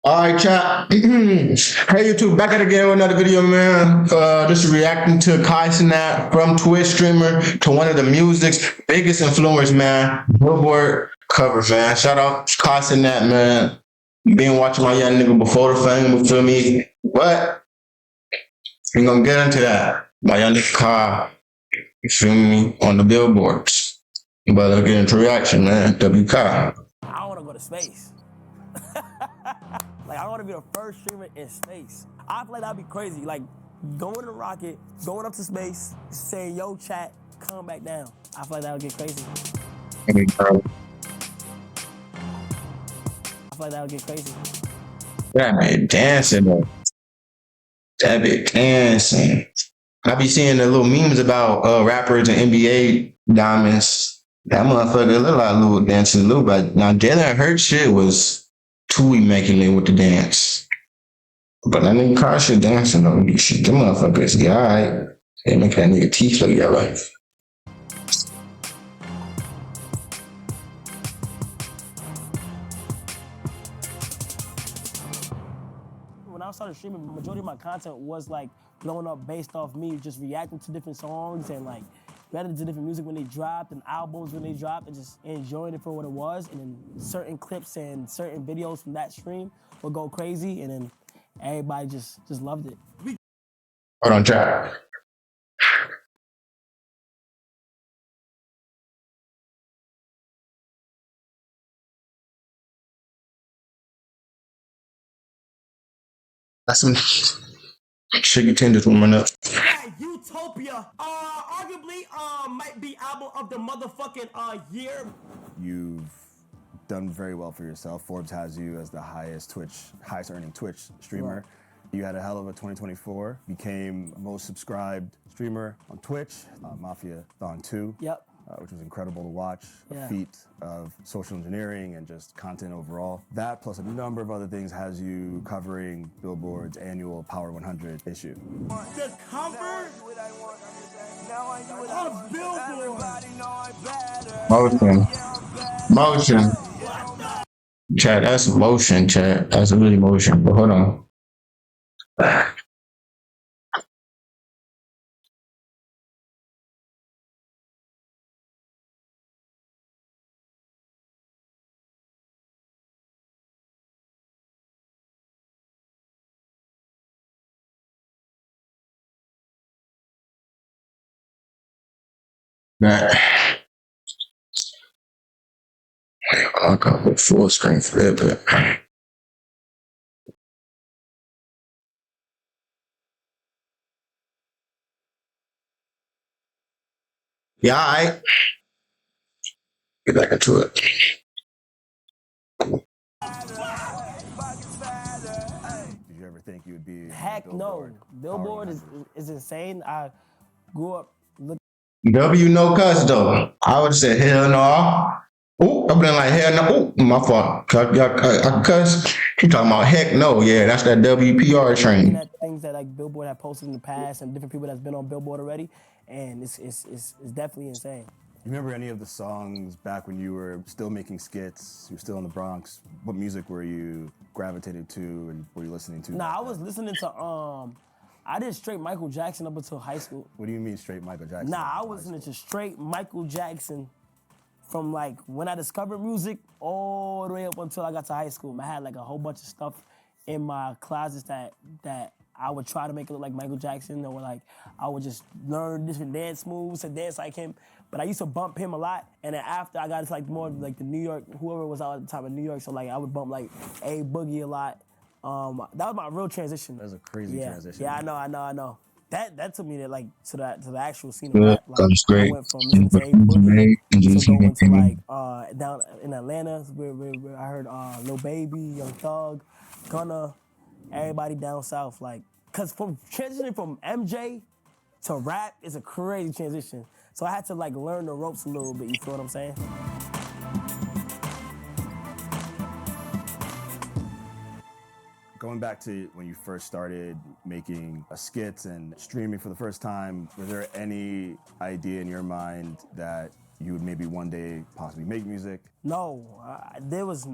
All right, chat. Hey, YouTube, back at it again with another video, man. Just reacting to Cenat from Twitch streamer to one of the music's biggest influencers, man. Billboard covers, man. Shout out Cenat, man. Been watching my young nigga before the fame, you feel me? But we gonna get into that. My young nigga you feel me, on the billboards. But let's get into reaction, man. WK. I want to go to space. Like, I want to be the first streamer in space. I feel like that'd be crazy. Like, going in a rocket, going up to space, saying, yo, chat, come back down. I feel like that would get crazy. I feel like that would get crazy. That man dancing, though. That bit dancing. I be seeing the little memes about rappers and NBA diamonds. That motherfucker look like Lil dancing Lil, but now Jalen Hurts shit was too immaculate with the dance. But that nigga Carl shit dancing though. Shit, them motherfuckers, yeah, alright. They make that nigga teeth look yellow. When I started streaming, the majority of my content was like blowing up based off me just reacting to different songs and like reacting to different music when they dropped and albums when they dropped and just enjoying it for what it was. And then certain clips and certain videos from that stream would go crazy, and then everybody just loved it. Hold on, chat. That's some chicken tenders warming up. Utopia, arguably, might be album of the motherfucking year. You've done very well for yourself. Forbes has you as the highest earning Twitch streamer. Right. You had a hell of a 2024. Became most subscribed streamer on Twitch, Mafia-thon 2. Yep. Which was incredible to watch. Yeah. A feat of social engineering and just content overall. That plus a number of other things has you covering Billboard's annual Power 100 issue. The cover of Billboard. Motion. Chat, that's motion, chat. That's really motion. But hold on. That. I'll go with full screen for it, but yeah, I get back into it. Did you ever think you would be? Heck no. Billboard is insane. I grew up looking. W no cuss though. I would say hell no. Oh, I've been like hell no. Oh, my fault. I cuss. He talking about heck no. Yeah, that's that WPR train. Things that like Billboard have posted in the past and different people that's been on Billboard already, and it's definitely insane. You remember any of the songs back when you were still making skits? You were still in the Bronx. What music were you gravitated to and were you listening to? Nah, I was listening to I did straight Michael Jackson up until high school. What do you mean straight Michael Jackson? Nah, I was listening to straight Michael Jackson from like when I discovered music all the way up until I got to high school. I had like a whole bunch of stuff in my closets that I would try to make it look like Michael Jackson, or like I would just learn different dance moves and dance like him. But I used to bump him a lot, and then after I got into like more like the New York, whoever was out at the time in New York, so like I would bump like A Boogie a lot. That was my real transition. That was a crazy transition. Yeah, I know. That took me to like to the actual scene of rap. Like, I went from listening to A Boogie to going to like down in Atlanta where I heard Lil Baby, Young Thug, Gunna, everybody down south. Like, cause from transitioning from MJ to rap is a crazy transition. So I had to like learn the ropes a little bit. You feel what I'm saying? Going back to when you first started making skits and streaming for the first time, was there any idea in your mind that you would maybe one day possibly make music? No, there was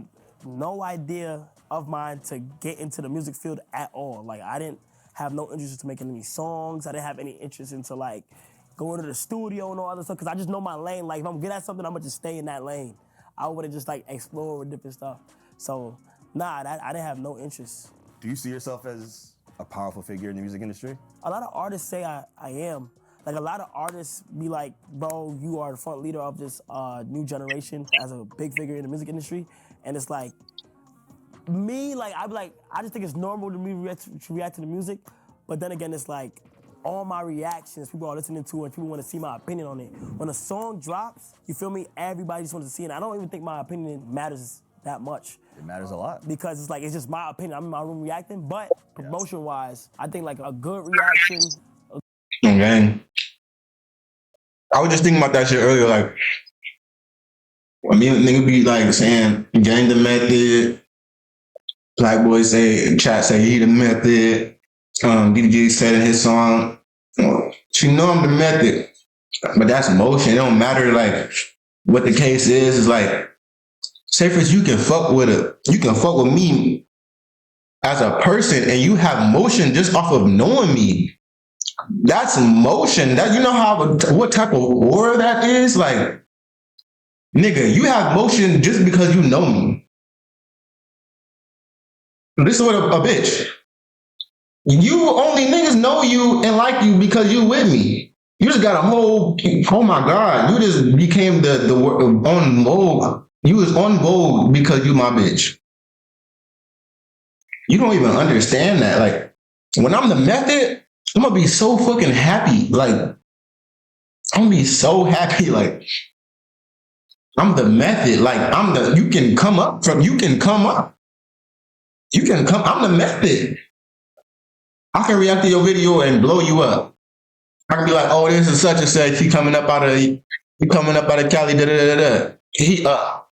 no idea of mine to get into the music field at all. Like, I didn't have no interest into making any songs. I didn't have any interest into, like, going to the studio and all other stuff, because I just know my lane. Like, if I'm good at something, I'm gonna just stay in that lane. I wouldn't just, like, explore different stuff. So, nah, I didn't have no interest. Do you see yourself as a powerful figure in the music industry? A lot of artists say I am. Like, a lot of artists be like, bro, you are the front leader of this new generation as a big figure in the music industry. And it's like, me, like, I be like, I just think it's normal to me to react to the music. But then again, it's like, all my reactions, people are listening to and people want to see my opinion on it. When a song drops, you feel me? Everybody just wants to see it. I don't even think my opinion matters that much. It matters a lot. Because it's like, it's just my opinion. I'm in my room reacting. But promotion-wise, I think, like, a good reaction. Okay. I was just thinking about that shit earlier. Like, I mean, nigga be like saying, gang the method. Black boy say, chat say he the method. DDG said in his song, you know I'm the method. But that's motion. It don't matter, like, what the case is. It's like, say for instance, you can fuck with me as a person, and you have motion just off of knowing me. That's motion. That, you know what type of aura that is? Like, nigga, you have motion just because you know me. This is what a bitch. You only niggas know you and like you because you with me. You just got a whole, oh my God, you just became the on Vogue. You was on Vogue because you my bitch. You don't even understand that. Like, when I'm the method, I'm gonna be so fucking happy. Like, I'm gonna be so happy. Like, I'm the method. Like, I'm the method. I can react to your video and blow you up. I can be like, oh, this is such and such. He coming up out of Cali, da da da da. He up.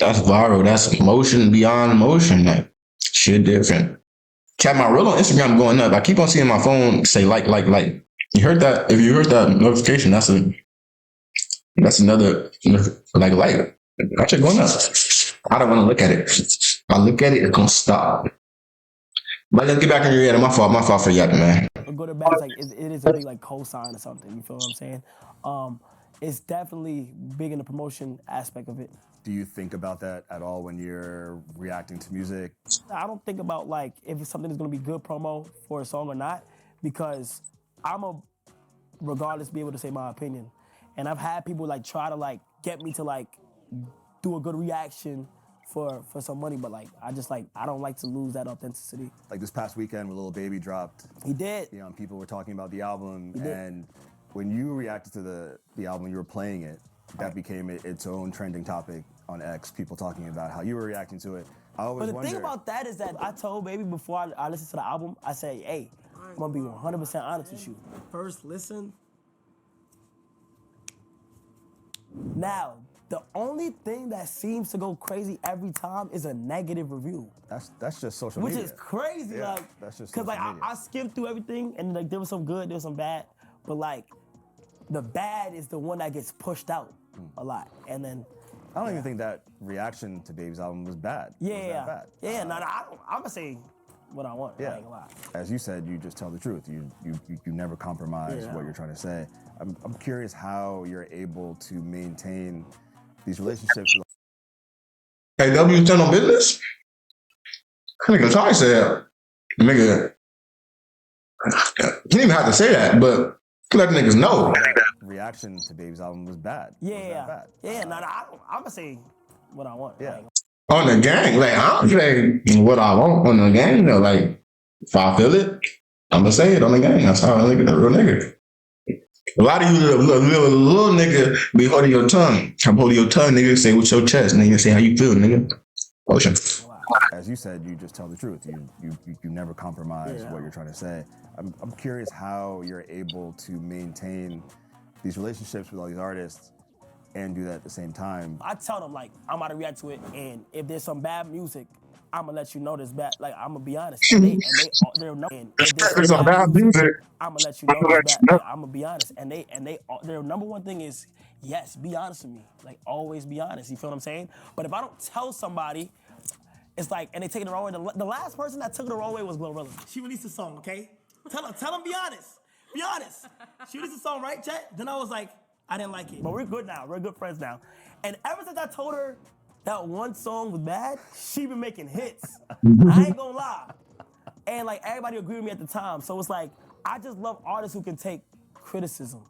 That's viral. That's motion beyond motion. Like, shit different. Chat, my reel on Instagram going up. I keep on seeing my phone say like. You heard that? If you heard that notification, that's another like. That shit going up. I don't want to look at it. If I look at it, it's gonna stop. But let's get back in your head. My fault for yapping, man. Good or bad, it's like, it is a big, like, cosign or something. You feel what I'm saying? It's definitely big in the promotion aspect of it. Do you think about that at all when you're reacting to music? I don't think about, like, if something is gonna be good promo for a song or not, because regardless, be able to say my opinion. And I've had people, like, try to, like, get me to, like, do a good reaction for some money, but, like, I don't like to lose that authenticity. Like this past weekend when Lil Baby dropped. He did. You know, people were talking about the album, and when you reacted to the album, you were playing it, that became its own trending topic on X, people talking about how you were reacting to it. I always wonder. But the thing about that is that I told Baby before I listened to the album, I said, hey, I'm gonna be 100% honest with you. First listen. Now, the only thing that seems to go crazy every time is a negative review. That's just social media. Which is crazy, yeah, like, that's just because, like, I skimmed through everything, and, like, there was some good, there was some bad, but, like, the bad is the one that gets pushed out a lot, and then. I don't even think that reaction to Baby's album was bad. Yeah. I'm gonna say what I want. Yeah. I ain't gonna lie. As you said, you just tell the truth. You never compromise what you're trying to say. I'm curious how you're able to maintain these relationships. Hey, W stand on business? Nigga, Ty said, nigga, you didn't even have to say that, but let niggas know. Reaction to Baby's album was bad. I'm gonna say what I want. Yeah. On the gang, like, I don't say what I want on the gang, though. Like, if I feel it, I'm gonna say it on the gang. That's how I look at a real nigga. A lot of you little nigga be holding your tongue. I'm holding your tongue, nigga. Say with your chest, nigga. Say how you feel, nigga. Ocean. As you said, you just tell the truth. You never compromise what you're trying to say. I'm curious how you're able to maintain these relationships with all these artists and do that at the same time. I tell them, like, I'm about to react to it, and if there's some bad music, I'ma let you know this bad. Like I'ma be honest, they're knowing. If there's It's on somebody bad who's, music. I'ma let you know this bad. Like I'ma be honest, their number one thing is yes, be honest with me. Like always be honest. You feel what I'm saying? But if I don't tell somebody, it's like, and they take it the wrong way. The last person that took it the wrong way was Glorilla. She released a song, okay? Tell them, be honest. Be honest. She released a song, right, Chet? Then I was like, I didn't like it. But we're good now. We're good friends now. And ever since I told her that one song was bad, she been making hits. I ain't gonna lie. And like everybody agreed with me at the time. So it's like, I just love artists who can take criticism.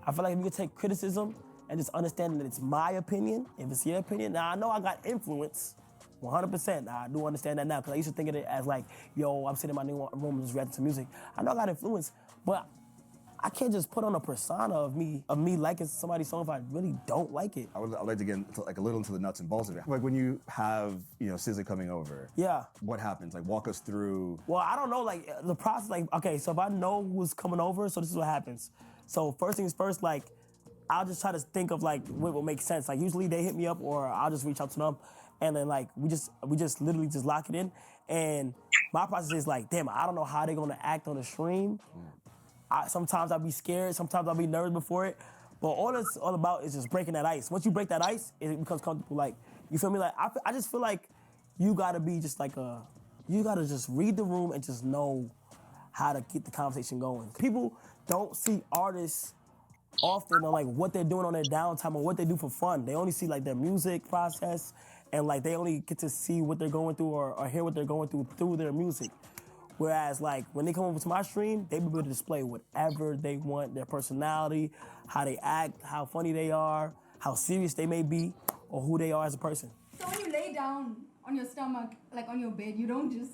I feel like if you can take criticism and just understanding that it's my opinion, if it's your opinion, now I know I got influence, 100%. I do understand that now, because I used to think of it as like, yo, I'm sitting in my new room and just reacting to music. I know I got influence, but I can't just put on a persona of me liking somebody's song if I really don't like it. I'd like to get into, like a little into the nuts and bolts of it. Like when you have, SZA coming over. Yeah. What happens? Like walk us through. Well, I don't know, like the process, like, okay, so if I know who's coming over, so this is what happens. So first things first, like, I'll just try to think of like what will make sense. Like usually they hit me up or I'll just reach out to them, and then like we just literally just lock it in. And my process is like, damn, I don't know how they're gonna act on the stream. Sometimes I'll be scared, sometimes I'll be nervous before it. But all it's all about is just breaking that ice. Once you break that ice, it becomes comfortable. Like, you feel me? Like I just feel like you gotta be just like you gotta just read the room and just know how to keep the conversation going. People don't see artists often on like what they're doing on their downtime or what they do for fun. They only see like their music process, and like they only get to see what they're going through or hear what they're going through their music. Whereas like when they come over to my stream, they be able to display whatever they want, their personality, how they act, how funny they are, how serious they may be, or who they are as a person. So when you lay down on your stomach, like on your bed, you don't just...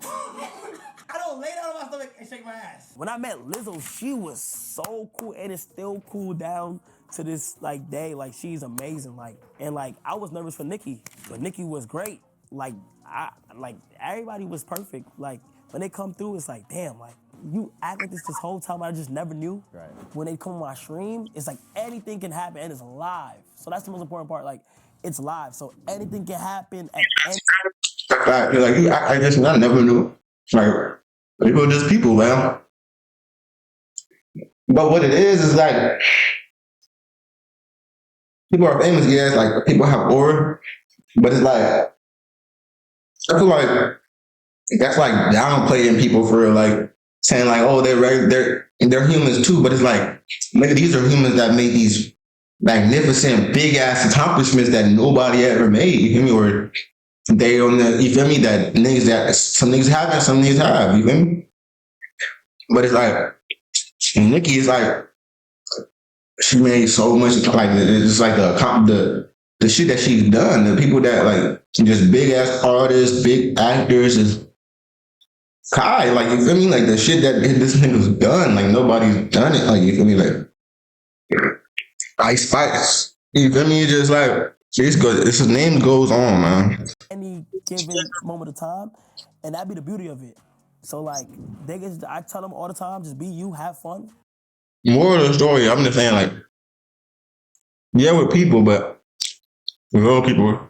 I don't lay down on my stomach and shake my ass. When I met Lizzo, she was so cool, and it's still cool down to this like day. Like she's amazing. Like, and like I was nervous for Nicki, but Nicki was great. Like everybody was perfect. Like when they come through, it's like, damn, like you act like this whole time. I just never knew. Right. When they come on my stream, it's like anything can happen, and it's live. So that's the most important part. Like it's live, so anything can happen at any. Like I just I never knew. Like people are just people, man. But what it is like people are famous, yes, like people have aura, but it's like I feel like that's like downplaying people for like saying like, oh, they're humans too, but it's like, nigga, these are humans that make these magnificent big ass accomplishments that nobody ever made. You feel me? Or they on the, you feel me? That some niggas haven't, some niggas have. You feel me? But it's like Nicki is like she made so much. Like it's like the shit that she's done. The people that like just big ass artists, big actors is Kai. Like you feel me? Like the shit that this nigga's done. Like nobody's done it. Like you feel me? Like Ice Spice. You feel me? Just like it's good. His name goes on, man. Any given moment of time, and that'd be the beauty of it. So like I tell them all the time, just be you, have fun. More of the story, I'm just saying like, yeah, we're people, but we're all people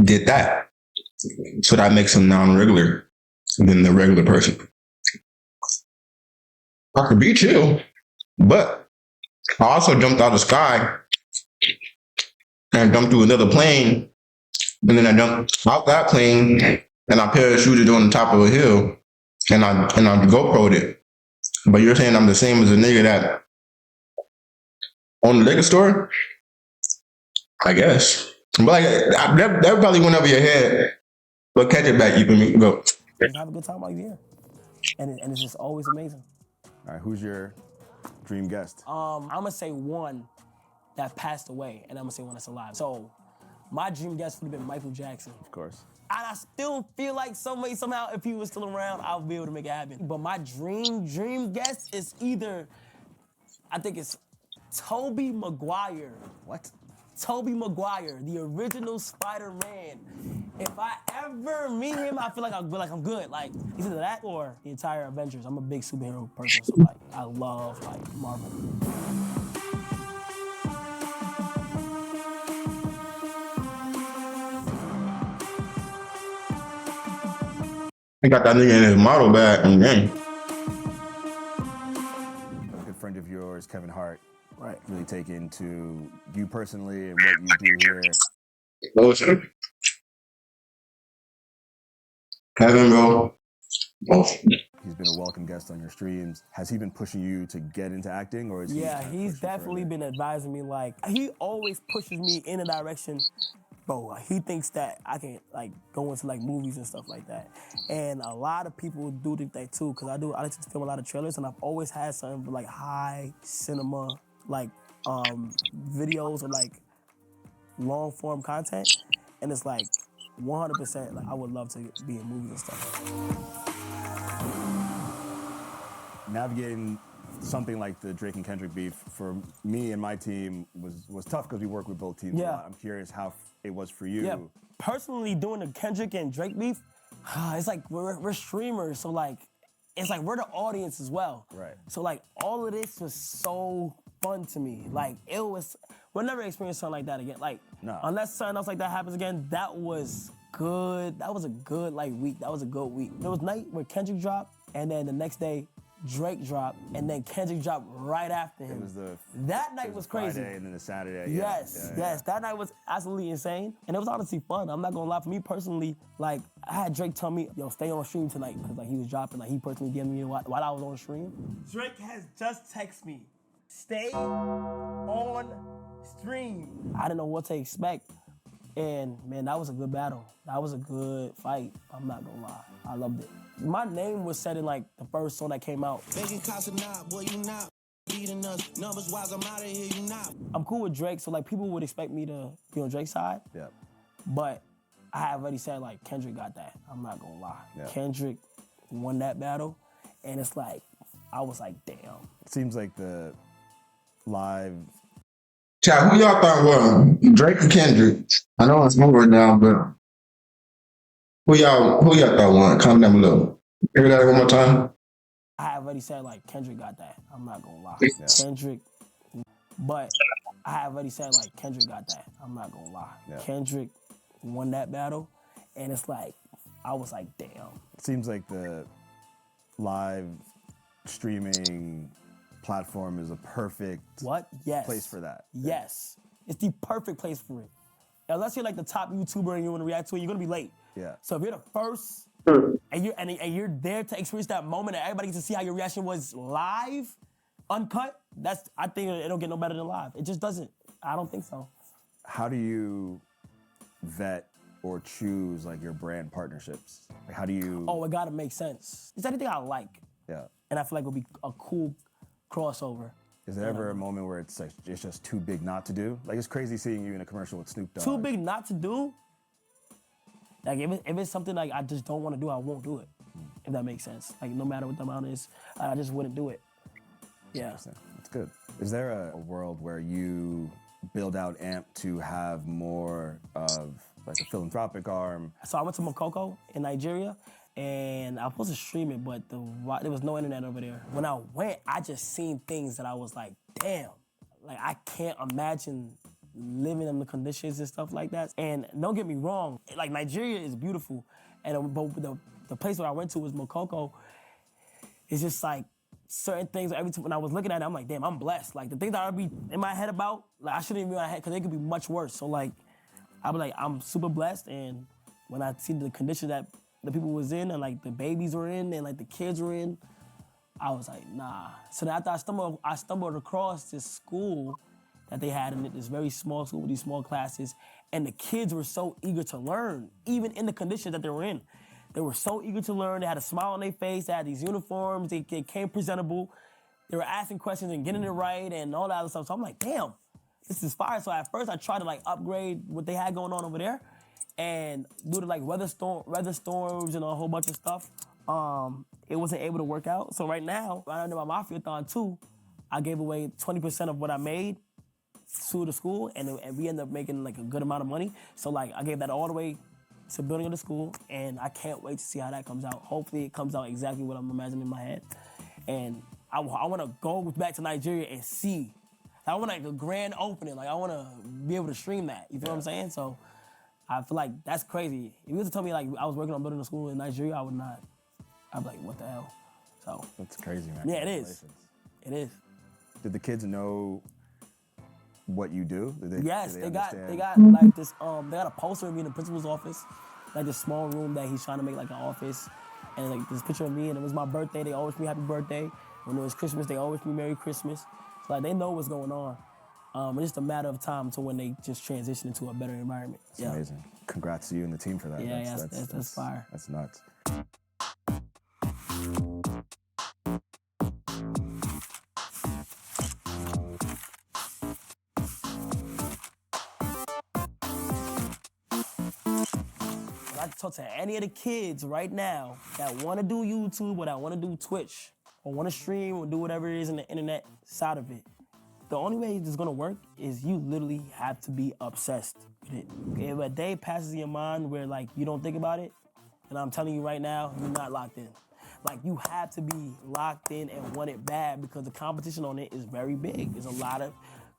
did that. So that makes them non-regular than the regular person. I could be chill, but I also jumped out of the sky and jumped through another plane, and then I jumped out that plane and I parachuted on the top of a hill and I GoPro'd it. But you're saying I'm the same as a nigga that on the liquor store? I guess. But like that probably went over your head. But catch it back, you can go. Just have a good time while you're here. And it's just always amazing. All right, who's your dream guest? I'm gonna say one that passed away, and I'm gonna say one that's alive. So my dream guest would have been Michael Jackson. Of course. And I still feel like somehow, if he was still around, I'll be able to make it happen. But my dream guest is either, I think it's Tobey Maguire. What? Tobey Maguire, the original Spider-Man. If I ever meet him, I feel like I'm good. Like, it's either that or the entire Avengers. I'm a big superhero person, so like, I love like Marvel. He got that nigga in his model bag and then. A good friend of yours, Kevin Hart, Right. really take into you personally and what you do here. Listen. Kevin, bro. Oh. He's been a welcome guest on your streams. Has he been pushing you to get into acting, or is he? Yeah, kind of he's pushing definitely further? been advising me. Like, he always pushes me in a direction, bro. He thinks that I can like go into like movies and stuff like that. And a lot of people do think that too, because I like to film a lot of trailers, and I've always had something for like high cinema, like videos or like long form content. And it's like 100%. Like, I would love to be in movies and stuff. Navigating something like the Drake and Kendrick beef for me and my team was tough because we work with both teams a Yeah. lot. I'm curious how it was for you. Yeah, personally, doing the Kendrick and Drake beef, it's like we're streamers, so like it's like we're the audience as well. Right. So like all of this was so fun to me. Like we'll never experience something like that again. Like No. unless something else like that happens again, that was good. That was a good like week. That was a good week. There was night where Kendrick dropped, and then the next day Drake dropped, and then Kendrick dropped right after him. It was that night was crazy. Friday and then the Saturday. Yes, yes. That night was absolutely insane. And it was honestly fun. I'm not gonna lie, for me personally, like, I had Drake tell me, yo, stay on stream tonight, because like he was dropping, like he personally DM'd me while I was on stream. Drake has just texted me, stay on stream. I didn't know what to expect. And man, that was a good battle. That was a good fight. I'm not gonna lie. I loved it. My name was said in like the first song that came out. Begging Cenat, boy, you not beating us. Numbers wise, I'm out of here, you not. I'm cool with Drake, so like people would expect me to be on Drake's side. Yeah. But I have already said like Kendrick got that. I'm not gonna lie. Yeah. Kendrick won that battle, and it's like I was like, damn. It seems like the live. Chat, who y'all thought won? Drake or Kendrick? I know it's over now, but who y'all thought won? Comment down below. Hear that one more time. I have already said like Kendrick got that. I'm not gonna lie. Yeah. Kendrick, but I have already said like Kendrick got that. I'm not gonna lie. Yeah. Kendrick won that battle, and it's like I was like, damn. It seems like the live streaming platform is a perfect Yes. place for that. Yes. It's the perfect place for it. Unless you're like the top YouTuber and you want to react to it, you're gonna be late. Yeah. So if you're the first and you're there to experience that moment and everybody gets to see how your reaction was live, uncut, I think it don't get no better than live. It just doesn't. I don't think so. How do you vet or choose like your brand partnerships? Like, how do you? Oh, it gotta make sense. It's anything I like. Yeah. And I feel like it would be a cool crossover. Is there ever a moment where it's like it's just too big not to do? Like it's crazy seeing you in a commercial with Snoop Dogg. Too big not to do? Like if it's something like I just don't want to do, I won't do it. If that makes sense. Like no matter what the amount is, I just wouldn't do it. Yeah. That's good. Is there a world where you build out AMP to have more of like a philanthropic arm? So I went to Makoko in Nigeria, and I was supposed to stream it, but there was no internet over there. When I went, I just seen things that I was like, damn. Like I can't imagine living in the conditions and stuff like that. And don't get me wrong, like Nigeria is beautiful, and but the place where I went to was Makoko. It's just like certain things. Every time when I was looking at it, I'm like, damn, I'm blessed. Like the things that I would be in my head about, like I shouldn't even be in my head because they could be much worse. So like, I be like, I'm super blessed, and when I see the condition that the people was in, and like the babies were in, and like the kids were in, I was like, nah. So then after I stumbled across this school that they had in it, this very small school with these small classes, and the kids were so eager to learn, even in the conditions that they were in. They were so eager to learn. They had a smile on their face. They had these uniforms. They came presentable. They were asking questions and getting it right and all that other stuff. So I'm like, damn, this is fire. So at first I tried to like upgrade what they had going on over there, and due to like weather storms and a whole bunch of stuff, it wasn't able to work out. So right now, under my Mafia-thon too, I gave away 20% of what I made to the school, and we ended up making like a good amount of money. So like I gave that all the way to building of the school, and I can't wait to see how that comes out. Hopefully it comes out exactly what I'm imagining in my head. And I want to go back to Nigeria and see. I want like a grand opening. Like I want to be able to stream that. You feel what I'm saying? So I feel like that's crazy. If you was to tell me like I was working on building a school in Nigeria, I would not. I'm like, what the hell? So That's crazy, man. yeah, it is. It is. Did the kids know what you do? Yes, did they got understand? like this. They got a poster of me in the principal's office, like this small room that he's trying to make like an office, and like this picture of me. And it was my birthday. They always wish me happy birthday. When it was Christmas, they always wish me Merry Christmas. So like they know what's going on. It's just a matter of time to when they just transition into a better environment. It's amazing. Congrats to you and the team for that. Yeah, that's fire. That's nuts. I talk to any of the kids right now that want to do YouTube or that want to do Twitch or want to stream or do whatever it is in the internet side of it. The only way it's gonna work is you literally have to be obsessed with it. If a day passes in your mind where like you don't think about it, and I'm telling you right now, you're not locked in. Like you have to be locked in and want it bad because the competition on it is very big. There's a lot of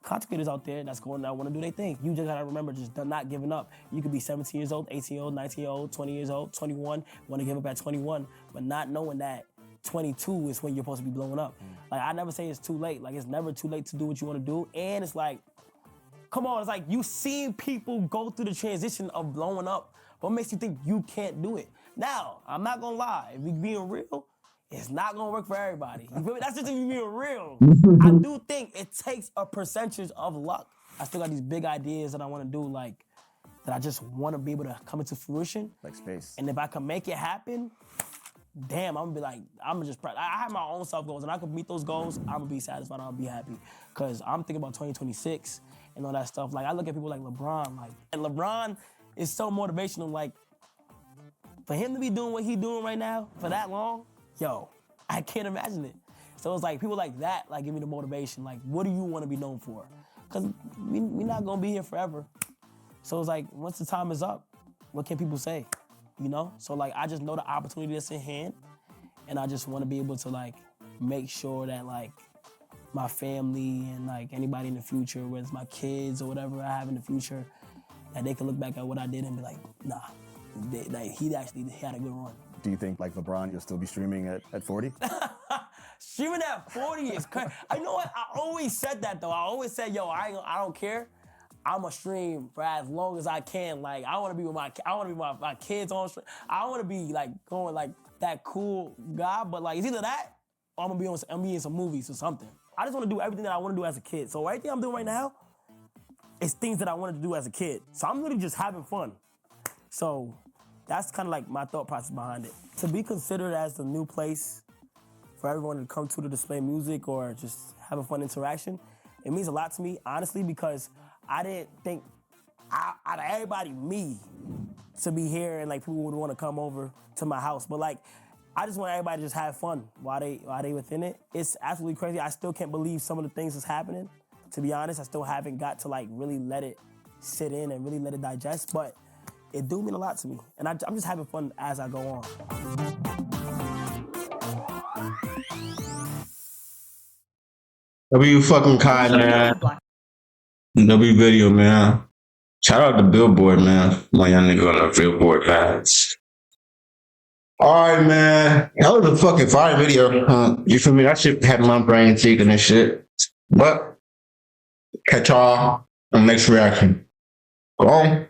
content creators out there that's going out want to do their thing. You just gotta remember, just not giving up. You could be 17 years old, 18 years old, 19 years old, 20 years old, 21, want to give up at 21, but not knowing that 22 is when you're supposed to be blowing up. Like I never say it's too late. Like it's never too late to do what you want to do. And it's like, come on, it's like you seen people go through the transition of blowing up. What makes you think you can't do it? Now, I'm not gonna lie. If we being real, it's not gonna work for everybody. You feel me? That's just if you being real. I do think it takes a percentage of luck. I still got these big ideas that I want to do, like that I just want to be able to come into fruition. Like space. And if I can make it happen, damn, I'm gonna be like, I'm just proud. I have my own self goals, and I can meet those goals, I'm gonna be satisfied, I'll be happy. Cause I'm thinking about 2026 and all that stuff. Like I look at people like LeBron, and LeBron is so motivational. Like for him to be doing what he's doing right now for that long, yo, I can't imagine it. So it's like people like that, like give me the motivation. Like, what do you want to be known for? Cause we're not gonna be here forever. So it's like, once the time is up, what can people say? You know? So like, I just know the opportunity that's in hand, and I just want to be able to like make sure that like my family and like anybody in the future, whether it's my kids or whatever I have in the future, that they can look back at what I did and be like, nah, he actually had a good run. Do you think like LeBron, you'll still be streaming at 40? Streaming at 40 is crazy. You know what? I always said that though. I always said, yo, I don't care. I'ma stream for as long as I can. Like I want to be with my kids on stream. I want to be like going like that cool guy. But like it's either that or I'm gonna be in some movies or something. I just want to do everything that I want to do as a kid. So everything I'm doing right now is things that I wanted to do as a kid. So I'm really just having fun. So that's kind of like my thought process behind it. To be considered as the new place for everyone to come to display music or just have a fun interaction, it means a lot to me, honestly, because I didn't think out of everybody, me, to be here and like people would want to come over to my house. But like, I just want everybody to just have fun while they within it. It's absolutely crazy. I still can't believe some of the things that's happening. To be honest, I still haven't got to like really let it sit in and really let it digest, but it do mean a lot to me. And I'm just having fun as I go on. W fucking Kai, man. W video, man. Shout out to Billboard, man. My young nigga on the Billboard, man. All right, man. That was a fucking fire video. You feel me? That shit had my brain ticking and shit. But catch y'all on the next reaction. Go on.